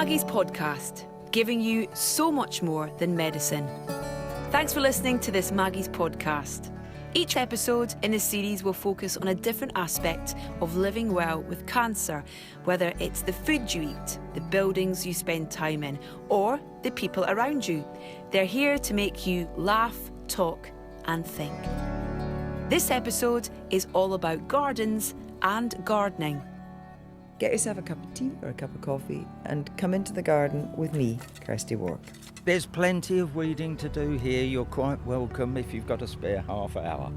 Maggie's podcast, giving you so much more than medicine. Thanks for listening to this Maggie's podcast. Each episode in this series will focus on a different aspect of living well with cancer, whether it's the food you eat, the buildings you spend time in, or the people around you. They're here to make you laugh, talk, and think. This episode is all about gardens and gardening. Get yourself a cup of tea or a cup of coffee and come into the garden with me, Kirsty Wark. There's plenty of weeding to do here. You're quite welcome if you've got a spare half hour.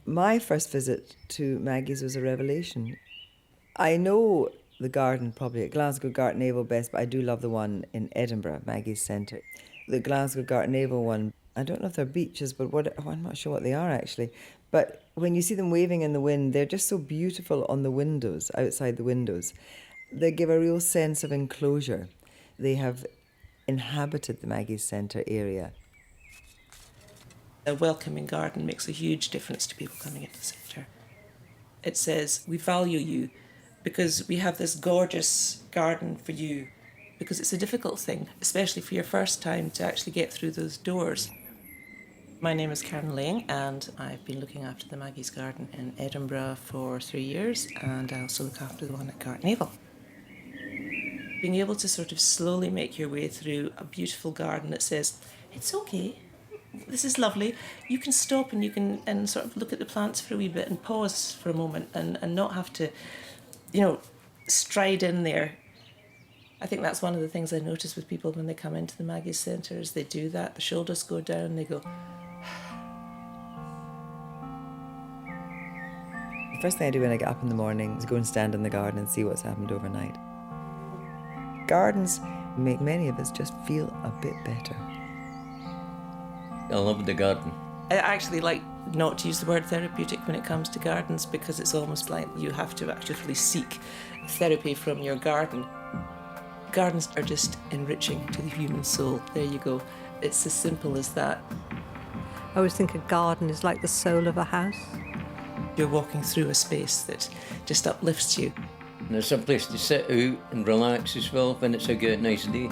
My first visit to Maggie's was a revelation. I know the garden probably at Glasgow Garden Naval best, but I do love the one in Edinburgh, Maggie's Centre. The Glasgow Garden Naval one, I don't know if they're beeches, but I'm not sure what they are actually. But when you see them waving in the wind, they're just so beautiful on the windows, outside the windows. They give a real sense of enclosure. They have inhabited the Maggie's Centre area. A welcoming garden makes a huge difference to people coming into the centre. It says, we value you because we have this gorgeous garden for you, because it's a difficult thing, especially for your first time, to actually get through those doors. My name is Karen Lang, and I've been looking after the Maggie's Garden in Edinburgh for 3 years, and I also look after the one at Garden Naval. Being able to sort of slowly make your way through a beautiful garden that says, it's okay, this is lovely, you can stop and you can and sort of look at the plants for a wee bit and pause for a moment and not have to, stride in there. I think that's one of the things I notice with people when they come into the Maggie's Centre is they do that, the shoulders go down, they go... The first thing I do when I get up in the morning is go and stand in the garden and see what's happened overnight. Gardens make many of us just feel a bit better. I love the garden. I actually like not to use the word therapeutic when it comes to gardens because it's almost like you have to actively seek therapy from your garden. Gardens are just enriching to the human soul. There you go. It's as simple as that. I always think a garden is like the soul of a house. You're walking through a space that just uplifts you. And there's some place to sit out and relax as well when it's a good, nice day.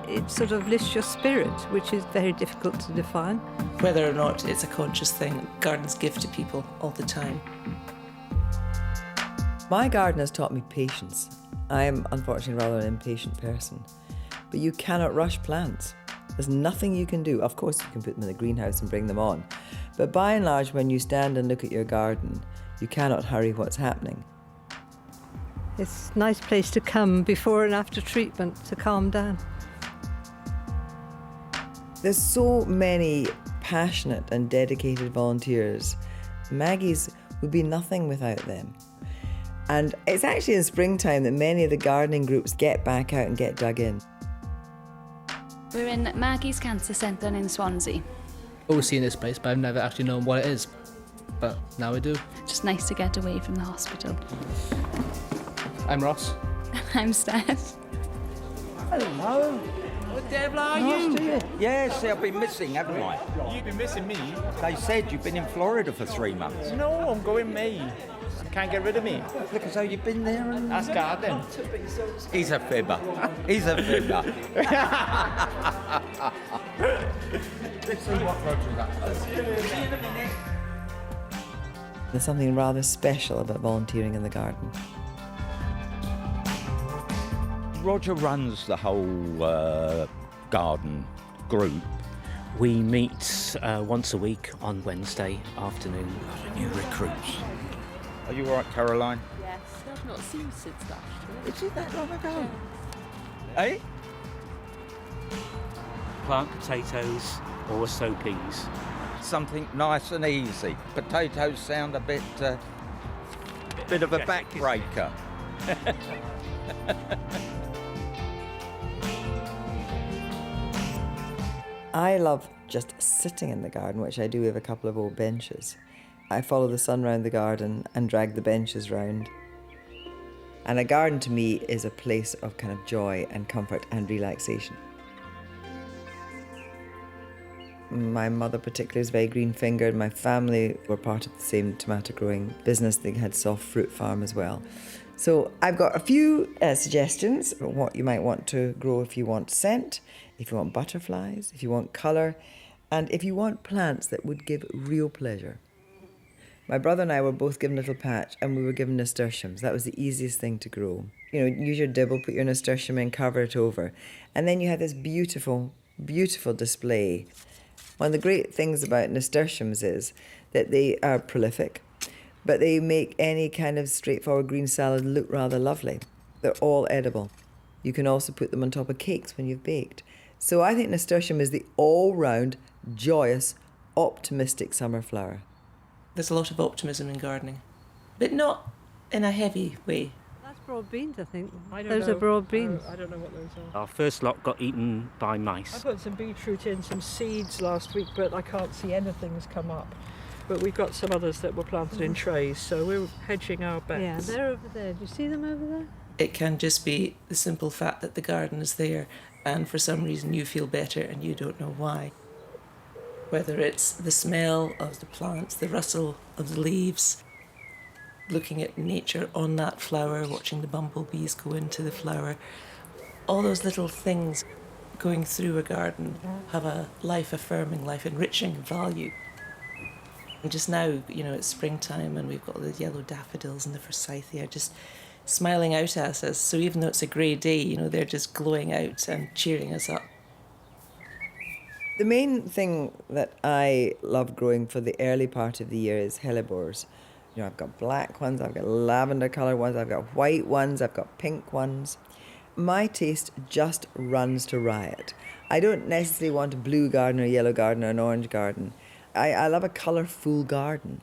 It sort of lifts your spirit, which is very difficult to define. Whether or not it's a conscious thing, gardens give to people all the time. My garden has taught me patience. I am unfortunately rather an impatient person, but you cannot rush plants. There's nothing you can do. Of course you can put them in the greenhouse and bring them on, but by and large when you stand and look at your garden, you cannot hurry what's happening. It's a nice place to come before and after treatment to calm down. There's so many passionate and dedicated volunteers. Maggie's would be nothing without them. And it's actually in springtime that many of the gardening groups get back out and get dug in. We're in Maggie's Cancer Centre in Swansea. Always seen this place, but I've never actually known what it is. But now I do. Just nice to get away from the hospital. I'm Ross. I'm Steph. Hello. What the devil are you? Yes, I've been missing, haven't I? You've been missing me? They said you've been in Florida for 3 months. No, I'm going May. Can't get rid of me. Look as though you've been there and... That's garden. He's a fibber. He's a fibber. Let's see what Roger got. There's something rather special about volunteering in the garden. Roger runs the whole garden group. We meet once a week on Wednesday afternoon. New recruits. Are you all right, Caroline? Yes, I've not seen you since last year. Is it that long ago? Eh? Plant potatoes or also peas. Something nice and easy. Potatoes sound a bit of a backbreaker. I love just sitting in the garden, which I do with a couple of old benches. I follow the sun round the garden and drag the benches round. And a garden to me is a place of kind of joy and comfort and relaxation. My mother particularly is very green-fingered. My family were part of the same tomato growing business. They had soft fruit farm as well. So I've got a few suggestions of what you might want to grow if you want scent, if you want butterflies, if you want colour, and if you want plants that would give real pleasure. My brother and I were both given a little patch, and we were given nasturtiums. That was the easiest thing to grow. Use your dibble, put your nasturtium in, cover it over, and then you have this beautiful, beautiful display. One of the great things about nasturtiums is that they are prolific, but they make any kind of straightforward green salad look rather lovely. They're all edible. You can also put them on top of cakes when you've baked. So I think nasturtium is the all-round, joyous, optimistic summer flower. There's a lot of optimism in gardening, but not in a heavy way. That's broad beans, I think. Those Those are broad beans. I don't know what those are. Our first lot got eaten by I mice. put some beetroot in, some seeds last week, but I can't see anything's come up. But we've got some others that were planted in trays, so we're hedging our bets. Yeah, they're over there. Do you see them over there? It can just be the simple fact that the garden is there, and for some reason you feel better and you don't know why. Whether it's the smell of the plants, the rustle of the leaves, looking at nature on that flower, watching the bumblebees go into the flower, all those little things going through a garden have a life-affirming, life-enriching value. And just now, it's springtime and we've got the yellow daffodils and the forsythia just smiling out at us. So even though it's a grey day, they're just glowing out and cheering us up. The main thing that I love growing for the early part of the year is Hellebores. I've got black ones, I've got lavender coloured ones, I've got white ones, I've got pink ones. My taste just runs to riot. I don't necessarily want a blue garden or a yellow garden or an orange garden. I love a colourful garden,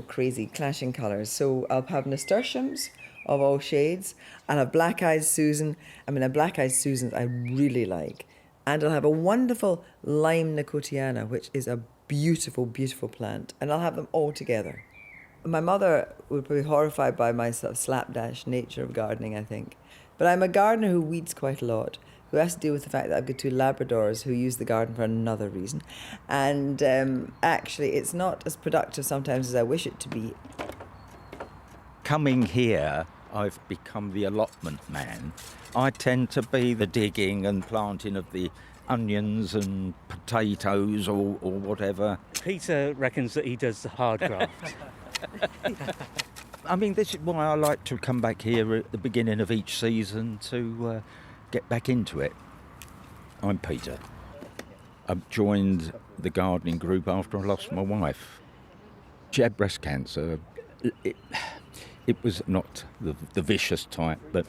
crazy clashing colours. So I'll have nasturtiums of all shades. I'll have black-eyed Susan. A black-eyed Susan I really like. And I'll have a wonderful lime nicotiana, which is a beautiful, beautiful plant. And I'll have them all together. My mother would be horrified by my sort of slapdash nature of gardening, I think. But I'm a gardener who weeds quite a lot, who has to deal with the fact that I've got 2 Labradors who use the garden for another reason. And actually, it's not as productive sometimes as I wish it to be. Coming here, I've become the allotment man. I tend to be the digging and planting of the onions and potatoes or whatever. Peter reckons that he does the hard graft. This is why I like to come back here at the beginning of each season to get back into it. I'm Peter. I joined the gardening group after I lost my wife. She had breast cancer. It was not the vicious type, but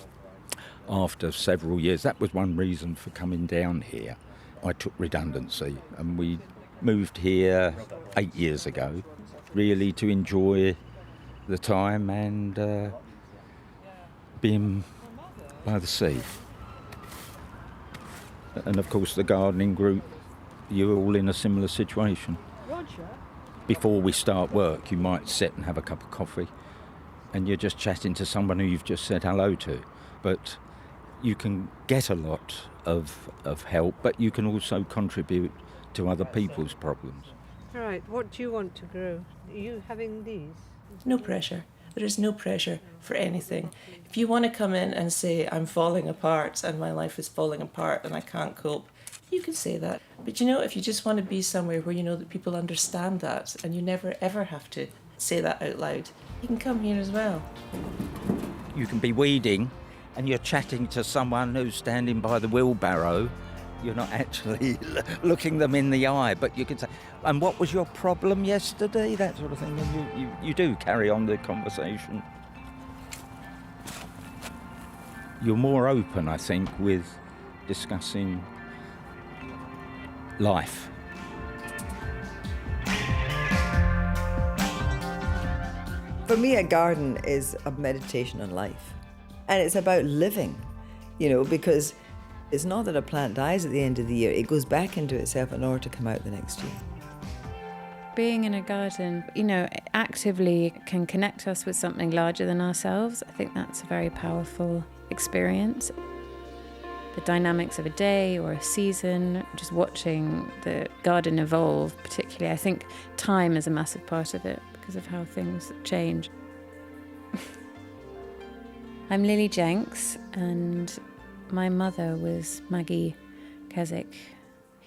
after several years, that was one reason for coming down here. I took redundancy and we moved here 8 years ago, really to enjoy the time and being by the sea. And of course the gardening group, you're all in a similar situation. Roger. Before we start work, you might sit and have a cup of coffee and you're just chatting to someone who you've just said hello to. But you can get a lot of help, but you can also contribute to other people's problems. Right, what do you want to grow? Are you having these? No pressure. There is no pressure for anything. If you want to come in and say, I'm falling apart and my life is falling apart and I can't cope, you can say that. But if you just want to be somewhere where you know that people understand that and you never ever have to say that out loud, you can come here as well. You can be weeding and you're chatting to someone who's standing by the wheelbarrow. You're not actually looking them in the eye, but you can say, and what was your problem yesterday? That sort of thing. And you do carry on the conversation. You're more open, I think, with discussing life. For me, a garden is a meditation on life. And it's about living, because it's not that a plant dies at the end of the year, it goes back into itself in order to come out the next year. Being in a garden, actively can connect us with something larger than ourselves. I think that's a very powerful experience. the dynamics of a day or a season, just watching the garden evolve particularly. I think time is a massive part of it because of how things change. I'm Lily Jenks, and my mother was Maggie Keswick,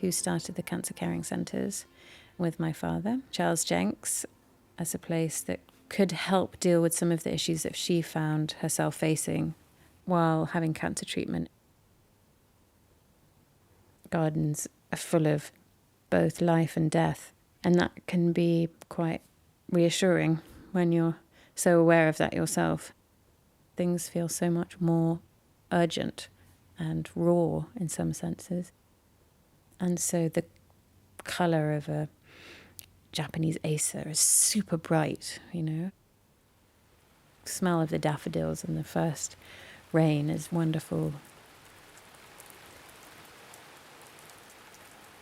who started the Cancer Caring Centres with my father, Charles Jenks, as a place that could help deal with some of the issues that she found herself facing while having cancer treatment. Gardens are full of both life and death, and that can be quite reassuring when you're so aware of that yourself. Things feel so much more urgent and raw in some senses. And so the colour of a Japanese acer is super bright, you know. The smell of the daffodils and the first rain is wonderful.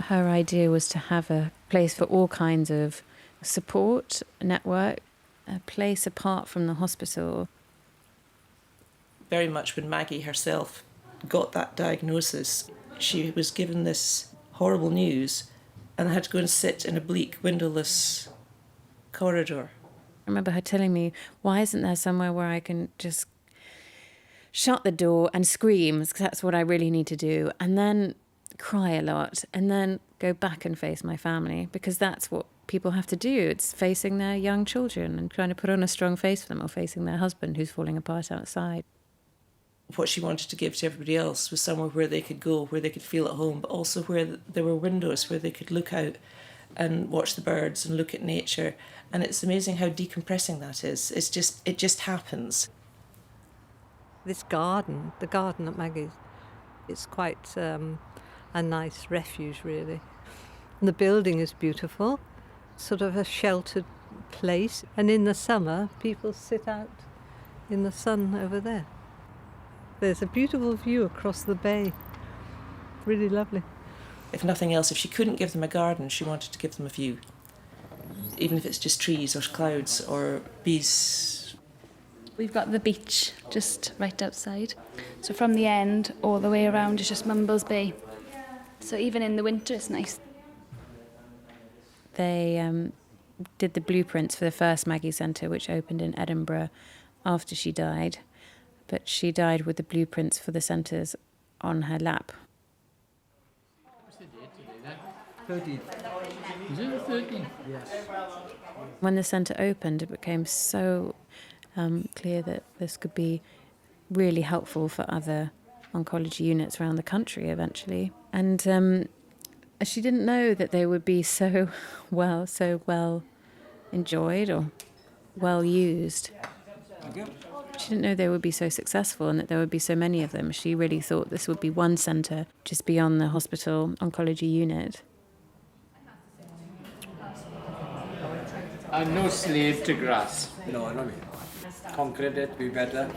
Her idea was to have a place for all kinds of support, network, a place apart from the hospital. Very much when Maggie herself got that diagnosis, she was given this horrible news and had to go and sit in a bleak, windowless corridor. I remember her telling me, why isn't there somewhere where I can just shut the door and scream, because that's what I really need to do, and then cry a lot, and then go back and face my family, because that's what people have to do. It's facing their young children and trying to put on a strong face for them, or facing their husband who's falling apart outside. What she wanted to give to everybody else was somewhere where they could go, where they could feel at home, but also where there were windows where they could look out and watch the birds and look at nature. And it's amazing how decompressing that is. It just happens. This garden, the garden at Maggie's, it's quite a nice refuge, really. And the building is beautiful, sort of a sheltered place. And in the summer, people sit out in the sun over there. There's a beautiful view across the bay. Really lovely. If nothing else, if she couldn't give them a garden, she wanted to give them a view. Even if it's just trees or clouds or bees. We've got the beach just right outside. So from the end all the way around is just Mumbles Bay. So even in the winter it's nice. They did the blueprints for the first Maggie Centre, which opened in Edinburgh after she died. But she died with the blueprints for the centres on her lap. What's the date today then? 13th. Is it the 13th? Yes. When the centre opened, it became so clear that this could be really helpful for other oncology units around the country eventually. And she didn't know that they would be so well enjoyed or well used. She didn't know they would be so successful and that there would be so many of them. She really thought this would be one centre just beyond the hospital oncology unit. I'm no slave to grass. No, I don't mean. Concrete it, be better.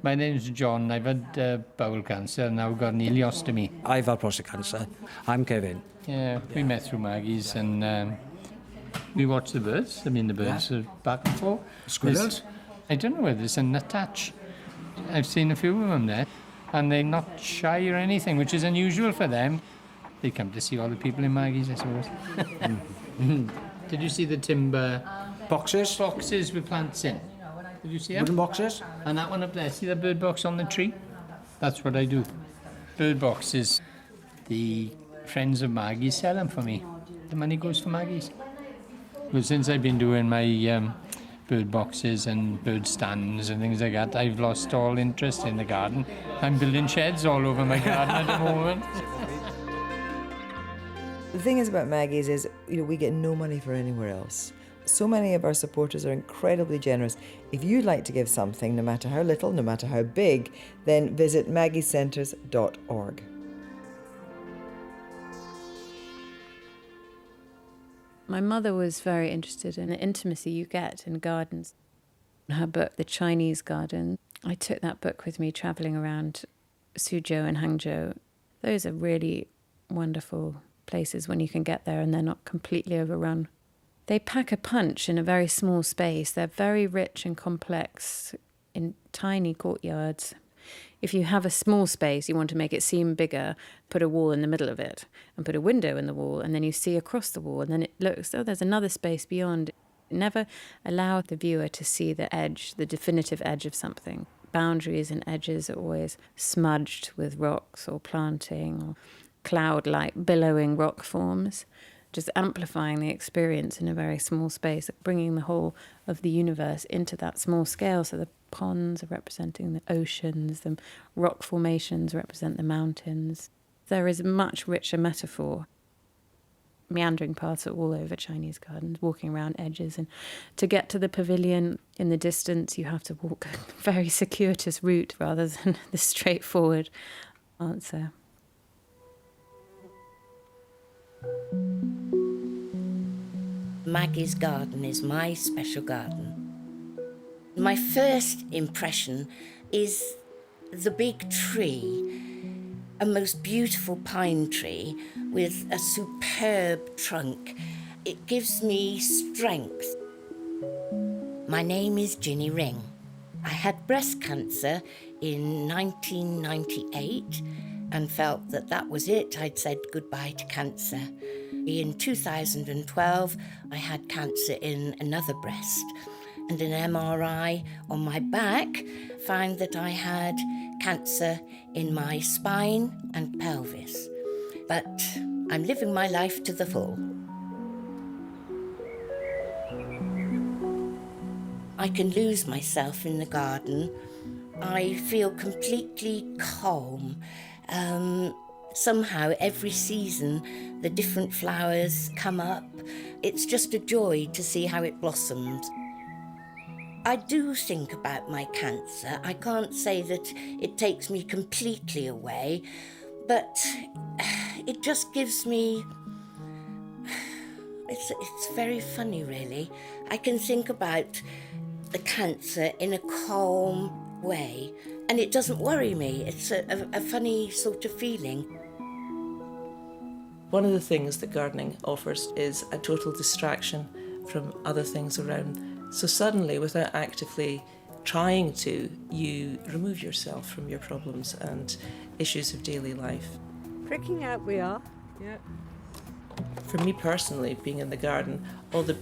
My name's John. I've had bowel cancer and I've got an ileostomy. I've had prostate cancer. I'm Kevin. Yeah, we met through Maggie's and we watched the birds. I mean, the birds are back and forth. Squirrels? I don't know whether there's a nuthatch. I've seen a few of them there, and they're not shy or anything, which is unusual for them. They come to see all the people in Maggie's, I suppose. Did you see the timber boxes? Boxes with plants in. Did you see them? Wooden boxes? And that one up there, see the bird box on the tree? That's what I do. Bird boxes. The friends of Maggie's sell them for me. The money goes for Maggie's. Well, since I've been doing my bird boxes and bird stands and things like that, I've lost all interest in the garden. I'm building sheds all over my garden at the moment. The thing is about Maggie's is, we get no money for anywhere else. So many of our supporters are incredibly generous. If you'd like to give something, no matter how little, no matter how big, then visit maggiecenters.org. My mother was very interested in the intimacy you get in gardens. Her book, The Chinese Garden, I took that book with me travelling around Suzhou and Hangzhou. Those are really wonderful places when you can get there and they're not completely overrun. They pack a punch in a very small space. They're very rich and complex in tiny courtyards. If you have a small space, you want to make it seem bigger, put a wall in the middle of it and put a window in the wall, and then you see across the wall, and then it looks, oh, there's another space beyond. Never allow the viewer to see the edge, the definitive edge of something. Boundaries and edges are always smudged with rocks or planting or cloud-like billowing rock forms, just amplifying the experience in a very small space, bringing the whole of the universe into that small scale. So the ponds are representing the oceans, the rock formations represent the mountains. There is a much richer metaphor. Meandering paths are all over Chinese gardens, walking around edges, and to get to the pavilion in the distance you have to walk a very circuitous route rather than the straightforward answer. Maggie's garden is my special garden. My first impression is the big tree, a most beautiful pine tree with a superb trunk. It gives me strength. My name is Ginny Ring. I had breast cancer in 1998 and felt that that was it. I'd said goodbye to cancer. In 2012, I had cancer in another breast, and an MRI on my back found that I had cancer in my spine and pelvis. But I'm living my life to the full. I can lose myself in the garden. I feel completely calm. Somehow every season the different flowers come up. It's just a joy to see how it blossoms. I do think about my cancer. I can't say that it takes me completely away, but it just gives me... It's very funny, really. I can think about the cancer in a calm way, and it doesn't worry me. It's a funny sort of feeling. One of the things that gardening offers is a total distraction from other things around. So suddenly, without actively trying to, you remove yourself from your problems and issues of daily life. Pricking out we are. Yeah. For me personally, being in the garden, all the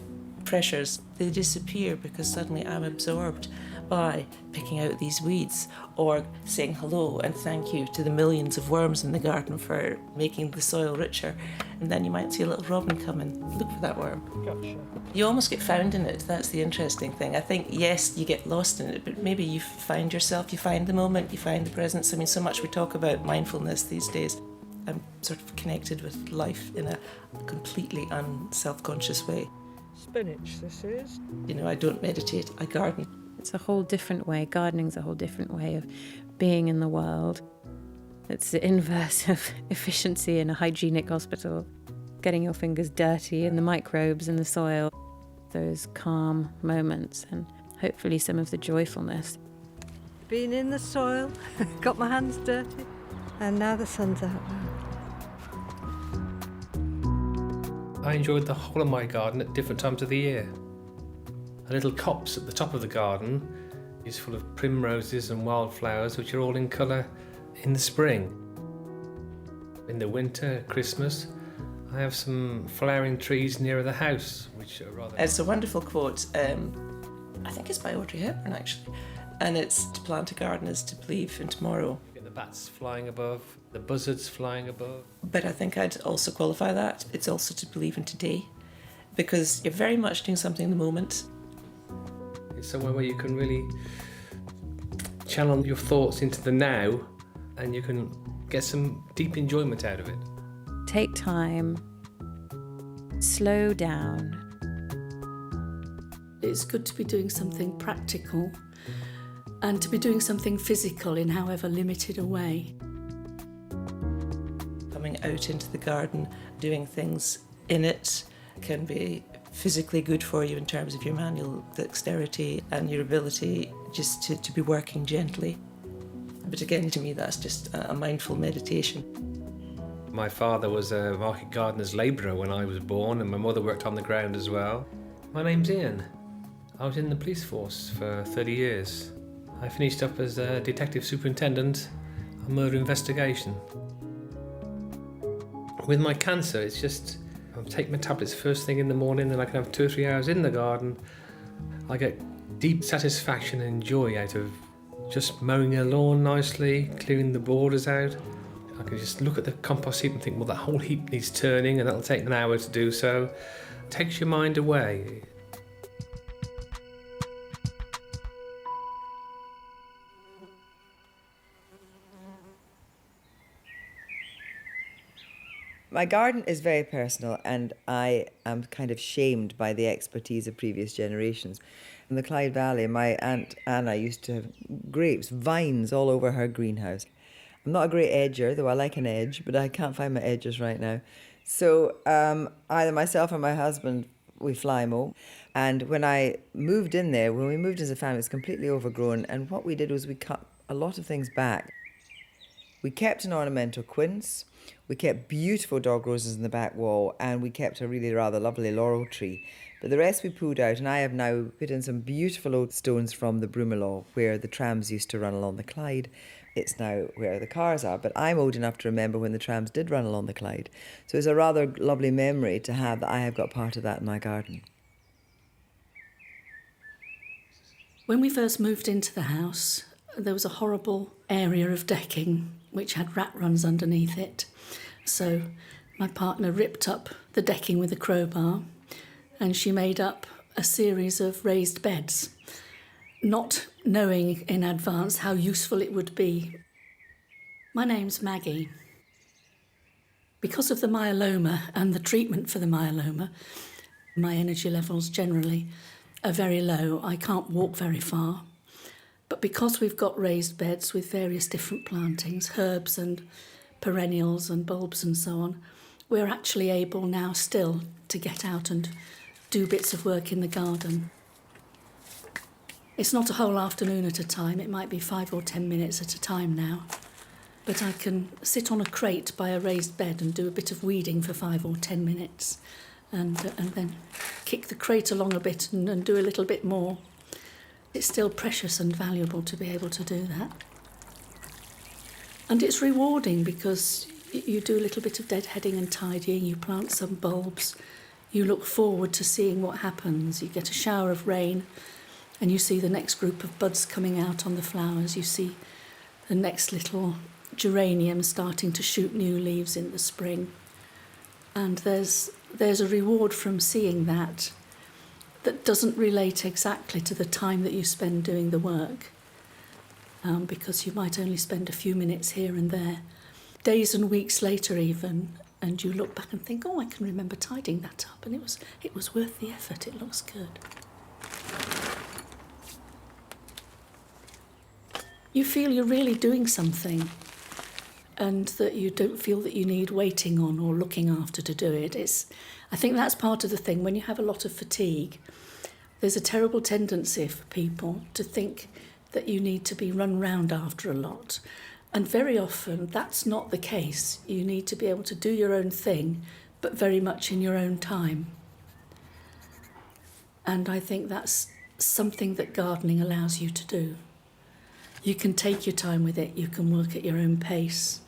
pressures, they disappear because suddenly I'm absorbed by picking out these weeds or saying hello and thank you to the millions of worms in the garden for making the soil richer. And then you might see a little robin come and look for that worm. Gotcha. You almost get found in it. That's the interesting thing. I think, yes, you get lost in it, but maybe you find yourself, you find the moment, you find the presence. I mean, so much we talk about mindfulness these days. I'm sort of connected with life in a completely unself-conscious way. Spinach, this is. You know, I don't meditate, I garden. It's a whole different way. Gardening's a whole different way of being in the world. It's the inverse of efficiency in a hygienic hospital. Getting your fingers dirty and the microbes in the soil. Those calm moments and hopefully some of the joyfulness. Been in the soil, got my hands dirty, and now the sun's out now. I enjoyed the whole of my garden at different times of the year. A little copse at the top of the garden is full of primroses and wildflowers, which are all in colour in the spring. In the winter, Christmas, I have some flowering trees nearer the house, which are rather... It's a wonderful quote. I think it's by Audrey Hepburn, actually. And it's, to plant a garden is to believe in tomorrow. You get the bats flying above, the buzzards flying above. But I think I'd also qualify that. It's also to believe in today. Because you're very much doing something in the moment. It's somewhere where you can really channel your thoughts into the now and you can get some deep enjoyment out of it. Take time, slow down. It's good to be doing something practical and to be doing something physical in however limited a way. Coming out into the garden, doing things in it can be physically good for you in terms of your manual dexterity and your ability just to be working gently. But again, to me, that's just a mindful meditation. My father was a market gardener's labourer when I was born, and my mother worked on the ground as well. My name's Ian. I was in the police force for 30 years. I finished up as a detective superintendent on murder investigation. With my cancer, it's just, I take my tablets first thing in the morning, then I can have 2 or 3 hours in the garden. I get deep satisfaction and joy out of just mowing a lawn nicely, clearing the borders out. I can just look at the compost heap and think, well, that whole heap needs turning, and that'll take an hour to do so. It takes your mind away. My garden is very personal, and I am kind of shamed by the expertise of previous generations. In the Clyde Valley, my Aunt Anna used to have grapes, vines all over her greenhouse. I'm not a great edger, though I like an edge, but I can't find my edges right now. So either myself or my husband, we fly mow. And when I moved in there, when we moved as a family, it was completely overgrown. And what we did was we cut a lot of things back. We kept an ornamental quince, we kept beautiful dog roses in the back wall, and we kept a really rather lovely laurel tree. But the rest we pulled out, and I have now put in some beautiful old stones from the Brumalot, where the trams used to run along the Clyde. It's now where the cars are, but I'm old enough to remember when the trams did run along the Clyde. So it's a rather lovely memory to have that I have got part of that in my garden. When we first moved into the house, there was a horrible area of decking which had rat runs underneath it. So my partner ripped up the decking with a crowbar, and she made up a series of raised beds, not knowing in advance how useful it would be. My name's Maggie. Because of the myeloma and the treatment for the myeloma, my energy levels generally are very low. I can't walk very far. But because we've got raised beds with various different plantings, herbs and perennials and bulbs and so on, we're actually able now still to get out and do bits of work in the garden. It's not a whole afternoon at a time, it might be 5 or 10 minutes at a time now. But I can sit on a crate by a raised bed and do a bit of weeding for 5 or 10 minutes and then kick the crate along a bit and do a little bit more. It's still precious and valuable to be able to do that. And it's rewarding because you do a little bit of deadheading and tidying, you plant some bulbs, you look forward to seeing what happens, you get a shower of rain and you see the next group of buds coming out on the flowers, you see the next little geranium starting to shoot new leaves in the spring. And there's a reward from seeing that doesn't relate exactly to the time that you spend doing the work, because you might only spend a few minutes here and there, days and weeks later even, and you look back and think, oh, I can remember tidying that up, and it was worth the effort, it looks good. You feel you're really doing something, and that you don't feel that you need waiting on or looking after to do it. I think that's part of the thing. When you have a lot of fatigue, there's a terrible tendency for people to think that you need to be run round after a lot. And very often that's not the case. You need to be able to do your own thing, but very much in your own time. And I think that's something that gardening allows you to do. You can take your time with it, you can work at your own pace,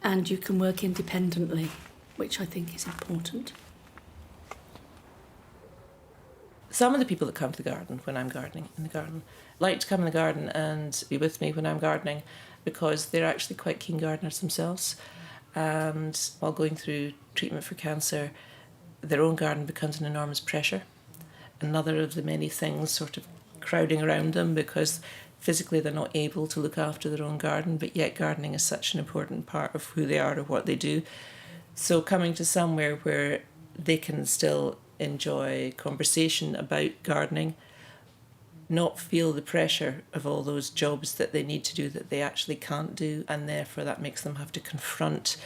and you can work independently, which I think is important. Some of the people that come to the garden when I'm gardening in the garden like to come in the garden and be with me when I'm gardening because they're actually quite keen gardeners themselves. And while going through treatment for cancer, their own garden becomes an enormous pressure. Another of the many things sort of crowding around them because physically they're not able to look after their own garden, but yet gardening is such an important part of who they are or what they do. So coming to somewhere where they can still enjoy conversation about gardening, not feel the pressure of all those jobs that they need to do that they actually can't do, and therefore that makes them have to confront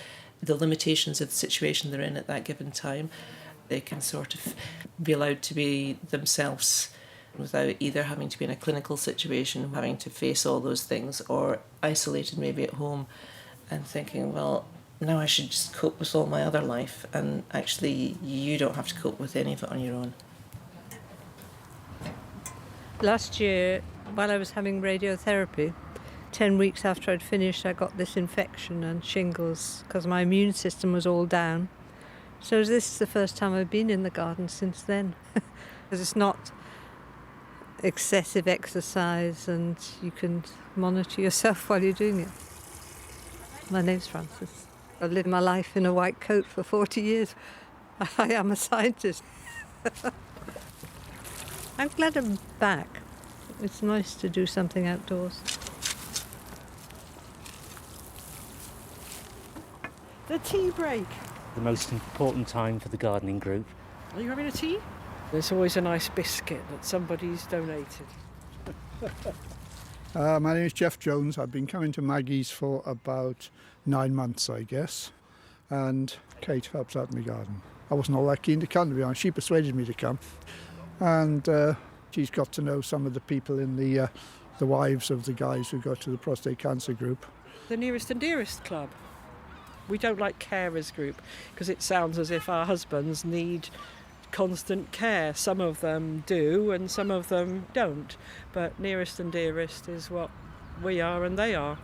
the limitations of the situation they're in at that given time. They can sort of be allowed to be themselves without either having to be in a clinical situation, having to face all those things, or isolated maybe at home and thinking, well, now I should just cope with all my other life, and actually you don't have to cope with any of it on your own. Last year While I was having radiotherapy, 10 weeks after I'd finished, I got this infection and shingles because my immune system was all down. So this is the first time I've been in the garden since then. Because it's not excessive exercise and you can monitor yourself while you're doing it. My name's Frances. I've lived my life in a white coat for 40 years. I am a scientist. I'm glad I'm back. It's nice to do something outdoors. The tea break. The most important time for the gardening group. Are you having a tea? There's always a nice biscuit that somebody's donated. My name is Jeff Jones. I've been coming to Maggie's for about 9 months, I guess. And Kate helps out in the garden. I wasn't all that keen to come, to be honest. She persuaded me to come. And she's got to know some of the people in the wives of the guys who go to the prostate cancer group. The Nearest and Dearest Club. We don't like carers group because it sounds as if our husbands need constant care. Some of them do and some of them don't. But Nearest and Dearest is what we are and they are.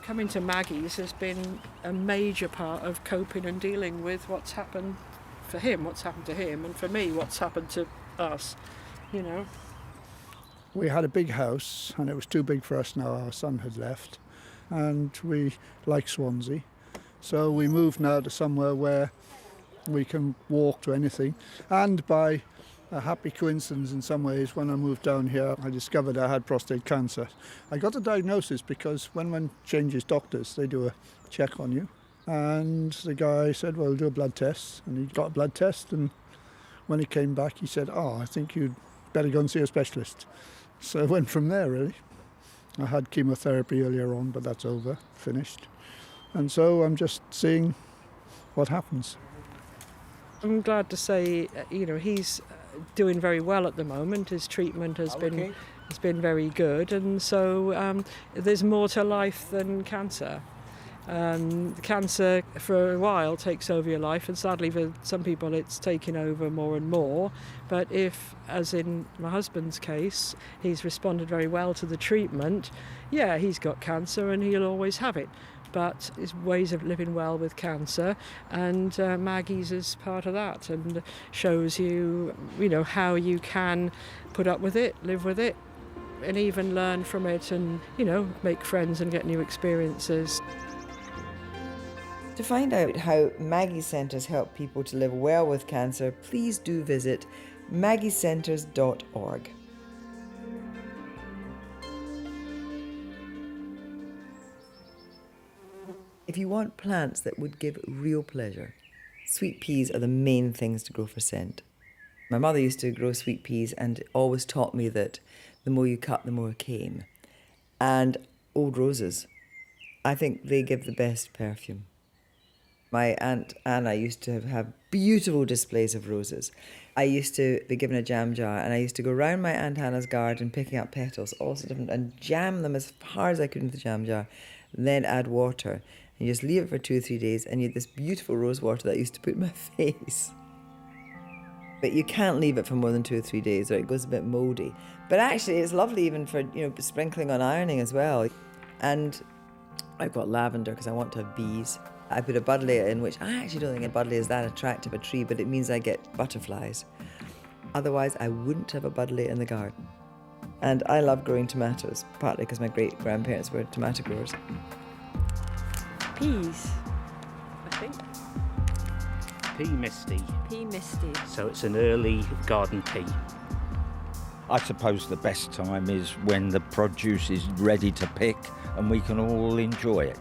Coming to Maggie's has been a major part of coping and dealing with what's happened for him, what's happened to him, and for me, what's happened to us, you know. We had a big house and it was too big for us now. Our son had left and we like Swansea. So we moved now to somewhere where we can walk to anything. And by a happy coincidence in some ways, when I moved down here, I discovered I had prostate cancer. I got the diagnosis because when one changes doctors, they do a check on you. And the guy said, well, do a blood test. And he got a blood test. And when he came back, he said, I think you'd better go and see a specialist. So I went from there, really. I had chemotherapy earlier on, but that's over, finished. And so I'm just seeing what happens. I'm glad to say, he's doing very well at the moment. His treatment has been very good, and so there's more to life than cancer. Cancer for a while takes over your life, and sadly for some people it's taking over more and more. But if, as in my husband's case, he's responded very well to the treatment, yeah, he's got cancer and he'll always have it. But his ways of living well with cancer, and Maggie's is part of that, and shows you, how you can put up with it, live with it, and even learn from it, and make friends and get new experiences. To find out how Maggie Centres help people to live well with cancer, please do visit maggiecentres.org. If you want plants that would give real pleasure, sweet peas are the main things to grow for scent. My mother used to grow sweet peas and always taught me that the more you cut, the more came. And old roses, I think they give the best perfume. My Aunt Anna used to have beautiful displays of roses. I used to be given a jam jar and I used to go round my Aunt Anna's garden picking up petals, all sorts of different, and jam them as hard as I could into the jam jar, then add water. And you just leave it for 2 or 3 days and you had this beautiful rose water that I used to put in my face. But you can't leave it for more than 2 or 3 days or it goes a bit mouldy. But actually it's lovely even for, sprinkling on ironing as well. And I've got lavender because I want to have bees. I put a buddleia in, which I actually don't think a buddleia is that attractive a tree, but it means I get butterflies. Otherwise, I wouldn't have a buddleia in the garden. And I love growing tomatoes, partly because my great-grandparents were tomato growers. Peas, I think. Pea misty. Pea misty. So it's an early garden pea. I suppose the best time is when the produce is ready to pick and we can all enjoy it.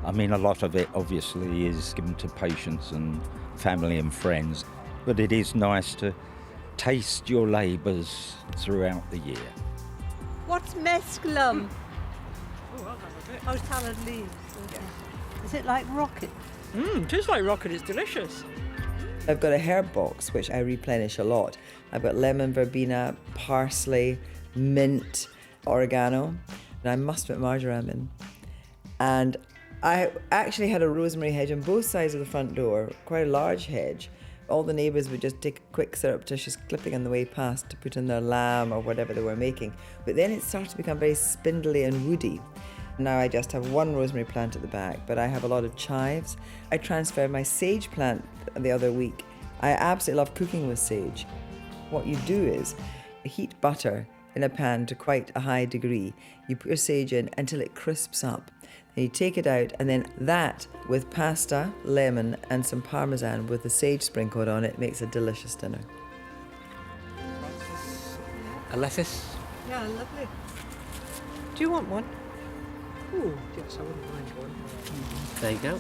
I mean, a lot of it obviously is given to patients and family and friends, but it is nice to taste your labours throughout the year. What's mesclun? Oh, salad leaves. Okay. Is it like rocket? It is like rocket, it's delicious. I've got a herb box, which I replenish a lot. I've got lemon, verbena, parsley, mint, oregano, and I must put marjoram in. And I actually had a rosemary hedge on both sides of the front door, quite a large hedge, All the neighbours would just take a quick surreptitious clipping on the way past to put in their lamb or whatever they were making. But then it started to become very spindly and woody. Now I just have one rosemary plant at the back, but I have a lot of chives. I transferred my sage plant the other week. I absolutely love cooking with sage. What you do is heat butter in a pan to quite a high degree. You put your sage in until it crisps up. Then you take it out, and then that with pasta, lemon and some parmesan with the sage sprinkled on it makes a delicious dinner. A lettuce? Yeah, lovely. Do you want one? Oh, yes, I wouldn't mind one. There you go.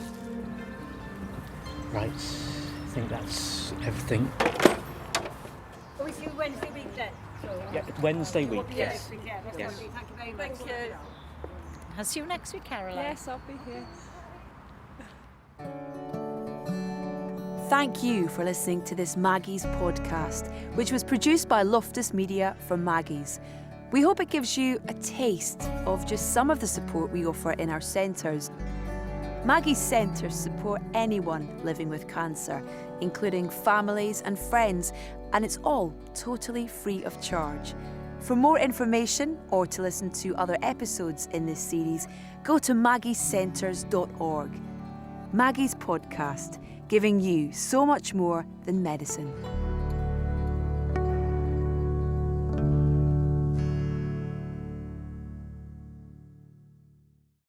Right, I think that's everything. We see Wednesday week then. Yeah, Wednesday week, Yes. yes. Thank Yes. you very much. Thank you. I'll see you next week, Caroline. Yes, I'll be here. Thank you for listening to this Maggie's podcast, which was produced by Loftus Media for Maggie's. We hope it gives you a taste of just some of the support we offer in our centres. Maggie's centres support anyone living with cancer, including families and friends, and it's all totally free of charge. For more information or to listen to other episodes in this series, go to maggiescentres.org. Maggie's podcast, giving you so much more than medicine.